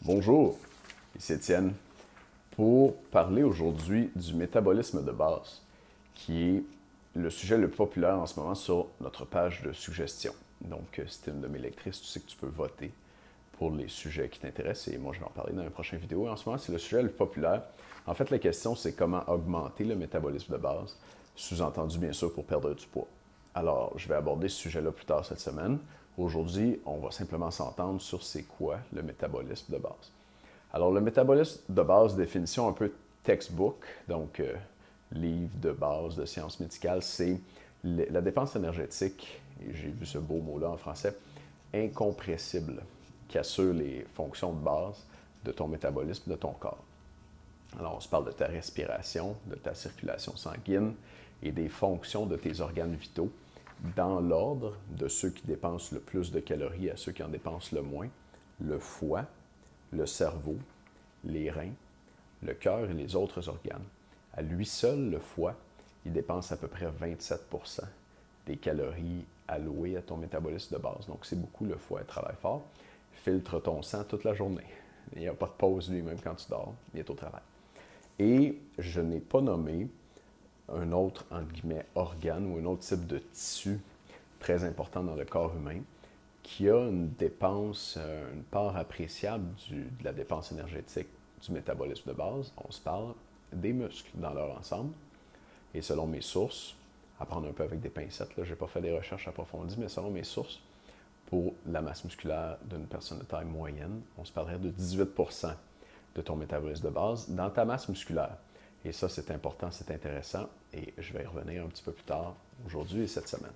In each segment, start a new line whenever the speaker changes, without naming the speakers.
Bonjour, ici Étienne, pour parler aujourd'hui du métabolisme de base, qui est le sujet le plus populaire en ce moment sur notre page de suggestions. Donc, si tu es une de mes lectrices, tu sais que tu peux voter pour les sujets qui t'intéressent et moi, je vais en parler dans les prochaines vidéos. Et en ce moment, c'est le sujet le plus populaire. En fait, la question, c'est comment augmenter le métabolisme de base, sous-entendu bien sûr pour perdre du poids. Alors, je vais aborder ce sujet-là plus tard cette semaine. Aujourd'hui, on va simplement s'entendre sur c'est quoi le métabolisme de base. Alors, le métabolisme de base, définition un peu textbook, donc livre de base de sciences médicales, c'est la dépense énergétique, et j'ai vu ce beau mot-là en français, incompressible, qui assure les fonctions de base de ton métabolisme, de ton corps. Alors, on se parle de ta respiration, de ta circulation sanguine et des fonctions de tes organes vitaux dans l'ordre de ceux qui dépensent le plus de calories à ceux qui en dépensent le moins, le foie, le cerveau, les reins, le cœur et les autres organes. À lui seul, le foie, il dépense à peu près 27 des calories allouées à ton métabolisme de base. Donc, c'est beaucoup, le foie, il travaille fort. Filtre ton sang toute la journée. Il n'y a pas de pause, lui, même quand tu dors. Il est au travail. Et je n'ai pas nommé un autre, entre guillemets, organe ou un autre type de tissu très important dans le corps humain qui a une dépense, une part appréciable de la dépense énergétique du métabolisme de base. On se parle des muscles dans leur ensemble. Et selon mes sources, à prendre un peu avec des pincettes, je n'ai pas fait des recherches approfondies, mais selon mes sources, pour la masse musculaire d'une personne de taille moyenne, on se parlerait de 18 de ton métabolisme de base dans ta masse musculaire. Et ça, c'est important, c'est intéressant, et je vais y revenir un petit peu plus tard, aujourd'hui et cette semaine.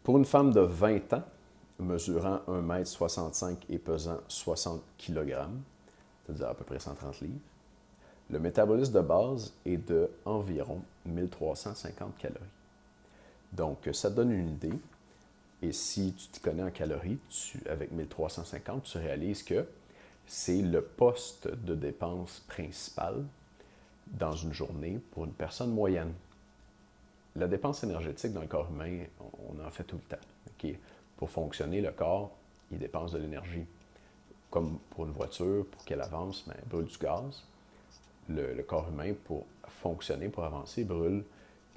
Pour une femme de 20 ans, mesurant 1,65 m et pesant 60 kg, c'est-à-dire à peu près 130 livres, le métabolisme de base est de environ 1350 calories. Donc, ça te donne une idée. Et si tu te connais en calories, avec 1350, tu réalises que c'est le poste de dépense principal dans une journée pour une personne moyenne. La dépense énergétique dans le corps humain, on en fait tout le temps. Okay? Pour fonctionner, le corps, il dépense de l'énergie. Comme pour une voiture, pour qu'elle avance, il brûle du gaz. Le corps humain, pour fonctionner, pour avancer, brûle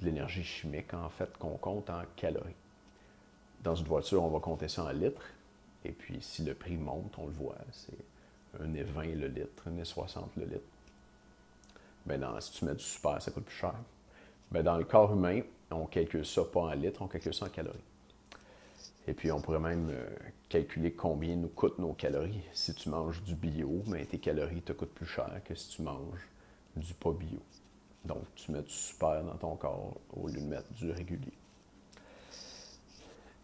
de l'énergie chimique, en fait, qu'on compte en calories. Dans une voiture, on va compter ça en litres. Et puis, si le prix monte, on le voit, c'est 1,20 le litre, 1,60 le litre. Mais si tu mets du super, ça coûte plus cher. Mais dans le corps humain, on ne calcule ça pas en litres, on calcule ça en calories. Et puis, on pourrait même calculer combien nous coûtent nos calories. Si tu manges du bio, tes calories te coûtent plus cher que si tu manges du pas bio. Donc, tu mets du super dans ton corps au lieu de mettre du régulier.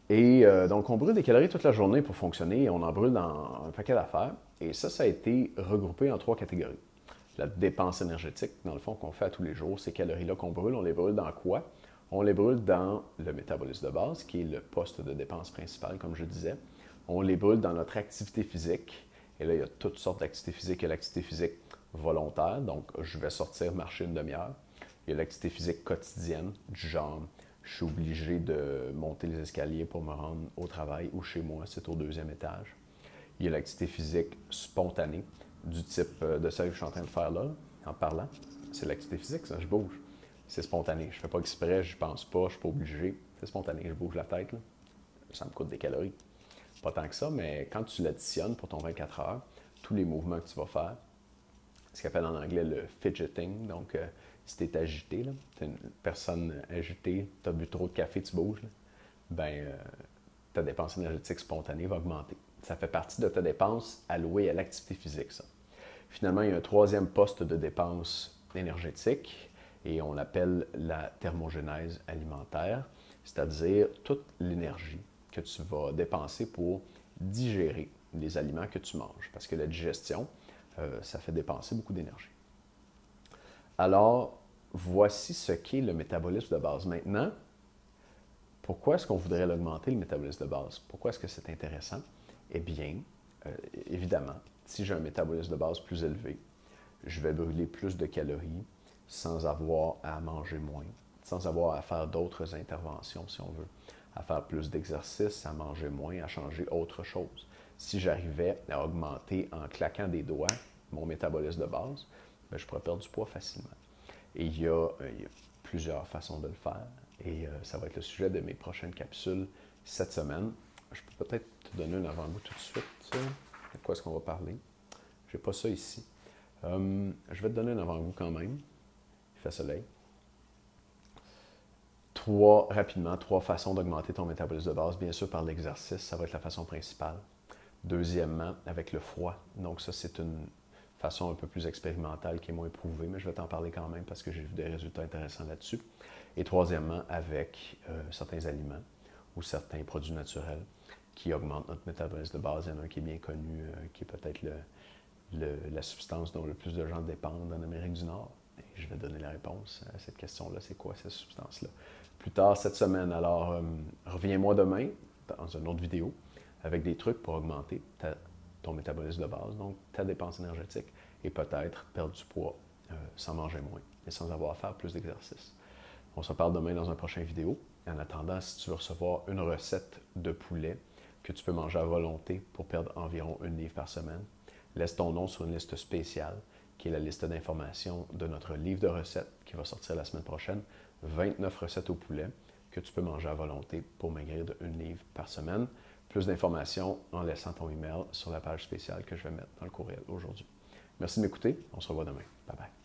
Et donc, on brûle des calories toute la journée pour fonctionner. On en brûle dans un paquet d'affaires. Et ça a été regroupé en 3 catégories. La dépense énergétique, dans le fond, qu'on fait à tous les jours, ces calories-là qu'on brûle, on les brûle dans quoi? On les brûle dans le métabolisme de base, qui est le poste de dépense principal, comme je disais. On les brûle dans notre activité physique. Et là, il y a toutes sortes d'activités physiques. Il y a l'activité physique volontaire, donc je vais sortir marcher une demi-heure. Il y a l'activité physique quotidienne, du genre, je suis obligé de monter les escaliers pour me rendre au travail ou chez moi, c'est au 2e étage. Il y a l'activité physique spontanée, du type de celle que je suis en train de faire là, en parlant. C'est l'activité physique, ça, je bouge. C'est spontané. Je ne fais pas exprès, je ne pense pas, je ne suis pas obligé. C'est spontané, je bouge la tête. Là. Ça me coûte des calories. Pas tant que ça, mais quand tu l'additionnes pour ton 24 heures, tous les mouvements que tu vas faire, ce qu'on appelle en anglais le fidgeting, donc si tu es agité, tu es une personne agitée, tu as bu trop de café, tu bouges, ta dépense énergétique spontanée va augmenter. Ça fait partie de ta dépense allouée à l'activité physique, ça. Finalement, il y a un 3e poste de dépense énergétique et on l'appelle la thermogénèse alimentaire, c'est-à-dire toute l'énergie que tu vas dépenser pour digérer les aliments que tu manges. Parce que la digestion, ça fait dépenser beaucoup d'énergie. Alors, voici ce qu'est le métabolisme de base. Maintenant, pourquoi est-ce qu'on voudrait l'augmenter, le métabolisme de base? Pourquoi est-ce que c'est intéressant? Eh bien, évidemment, si j'ai un métabolisme de base plus élevé, je vais brûler plus de calories sans avoir à manger moins, sans avoir à faire d'autres interventions, si on veut. à faire plus d'exercices, à manger moins, à changer autre chose. Si j'arrivais à augmenter en claquant des doigts mon métabolisme de base, bien, je pourrais perdre du poids facilement. Et il y a plusieurs façons de le faire. Et ça va être le sujet de mes prochaines capsules cette semaine. Je peux peut-être te donner un avant-goût tout de suite. De quoi est-ce qu'on va parler? Je n'ai pas ça ici. Je vais te donner un avant-goût quand même. Il fait soleil. Rapidement, trois façons d'augmenter ton métabolisme de base. Bien sûr, par l'exercice, ça va être la façon principale. Deuxièmement, avec le froid. Donc ça, c'est une façon un peu plus expérimentale qui est moins prouvée, mais je vais t'en parler quand même parce que j'ai vu des résultats intéressants là-dessus. Et troisièmement, avec certains aliments ou certains produits naturels qui augmentent notre métabolisme de base. Il y en a un qui est bien connu, qui est peut-être la substance dont le plus de gens dépendent en Amérique du Nord. Et je vais donner la réponse à cette question-là. C'est quoi cette substance-là? Plus tard cette semaine. Alors, reviens-moi demain dans une autre vidéo avec des trucs pour augmenter ton métabolisme de base, donc ta dépense énergétique, et peut-être perdre du poids sans manger moins et sans avoir à faire plus d'exercice. On se reparle demain dans une prochaine vidéo. En attendant, si tu veux recevoir une recette de poulet que tu peux manger à volonté pour perdre environ 1 livre par semaine, laisse ton nom sur une liste spéciale qui est la liste d'informations de notre livre de recettes qui va sortir la semaine prochaine. 29 recettes au poulet que tu peux manger à volonté pour maigrir de 1 livre par semaine. Plus d'informations en laissant ton email sur la page spéciale que je vais mettre dans le courriel aujourd'hui. Merci de m'écouter. On se revoit demain. Bye bye.